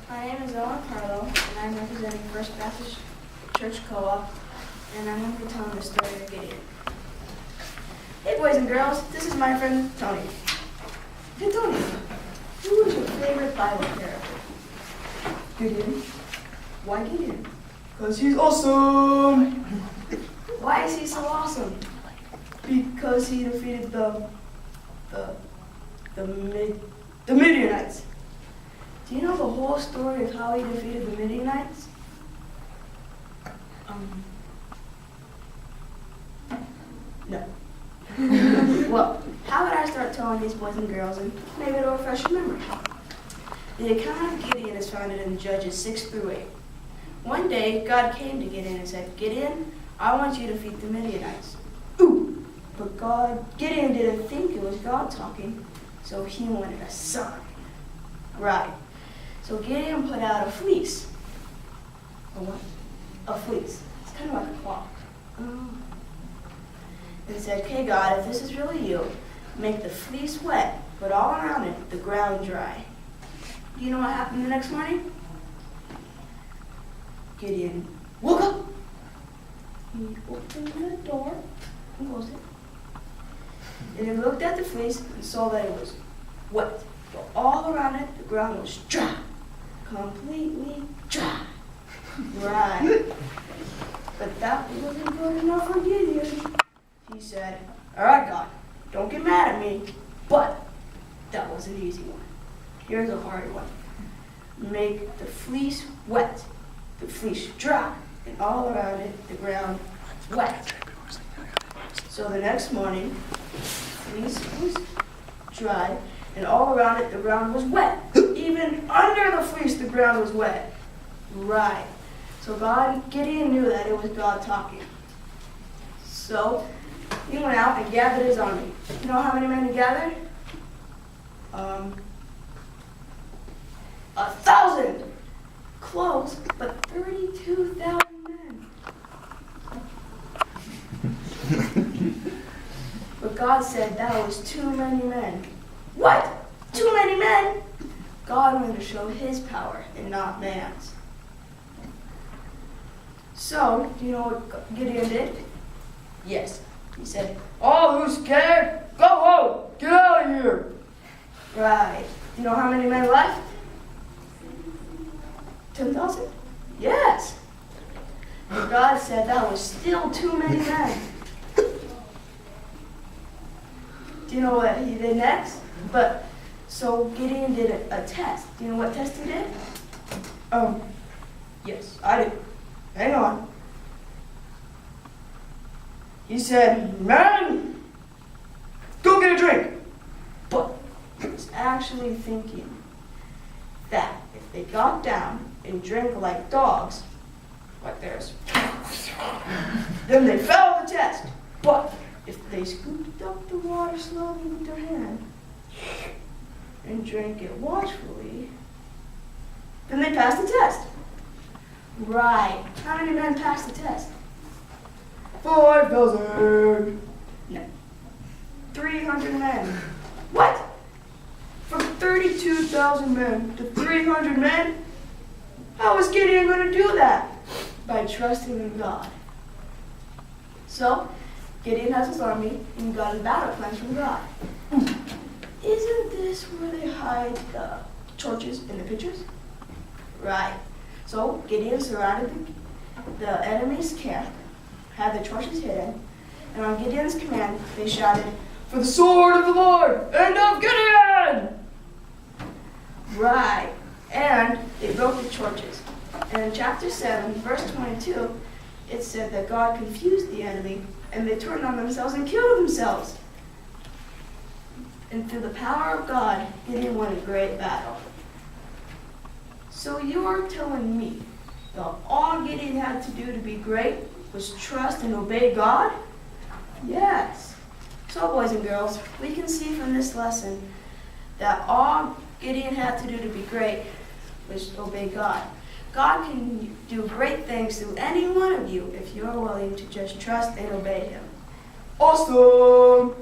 My name is Owen and I'm representing First Baptist Church Co-op, and I'm going to be telling the story of Gideon. Hey boys and girls, this is my friend Tony. Hey Tony, who is your favorite Bible character? Gideon. Why Gideon? Because he's awesome. Why is he so awesome? Because he defeated the Midianites. Do you know the whole story of how he defeated the Midianites? No. Well, how would I start telling these boys and girls, and maybe it'll refresh your memory? The account of Gideon is found in Judges 6-8. One day, God came to Gideon and said, Gideon, I want you to defeat the Midianites. Ooh! But Gideon didn't think it was God talking, so he wanted a sign. Right. So Gideon put out a fleece. A what? A fleece. It's kind of like a cloth. And said, okay, God, if this is really you, make the fleece wet, but all around it, the ground dry. Do you know what happened the next morning? Gideon woke up. He opened the door and closed it. And he looked at the fleece and saw that it was wet. But all around it, the ground was dry. Completely dry. Right. But that wasn't good enough for Gideon. He said, all right, God, don't get mad at me, but that was an easy one. Here's a hard one. Make the fleece wet, the fleece dry, and all around it, the ground wet. So the next morning, the fleece was dry, and all around it, the ground was wet. Even under the fleece, the ground was wet. Right. So Gideon knew that it was God talking. So he went out and gathered his army. You know how many men he gathered? 1,000. Close, but 32,000 men. But God said that was too many men. What? Too many men? God wanted to show his power and not man's. So, do you know what Gideon did? Yes. He said, all who's scared, go home. Get out of here. Right. Do you know how many men left? 10,000? Yes. And God said that was still too many men. Do you know what he did next? So Gideon did a test. Do you know what test he did? Yes, I do. Hang on. He said, man, go get a drink. But he was actually thinking that if they got down and drank like dogs, like theirs, then they failed the test. But if they scooped up the water slowly with their hand and drank it watchfully, then they passed the test. Right. How many men passed the test? 5,000. No. 300 men. What? From 32,000 men to 300 men? How was Gideon going to do that? By trusting in God. So, Gideon has his army and got his battle plans from God. Isn't this where they hide the torches and the pitchers? Right. So Gideon surrounded the enemy's camp, had the torches hidden, and on Gideon's command, they shouted, for the sword of the Lord and of Gideon! Right. And they broke the torches. And in chapter 7, verse 22, it said that God confused the enemy, and they turned on themselves and killed themselves. And through the power of God, Gideon won a great battle. So you're telling me that all Gideon had to do to be great was trust and obey God? Yes. So boys and girls, we can see from this lesson that all Gideon had to do to be great was obey God. God can do great things through any one of you if you're willing to just trust and obey him. Awesome!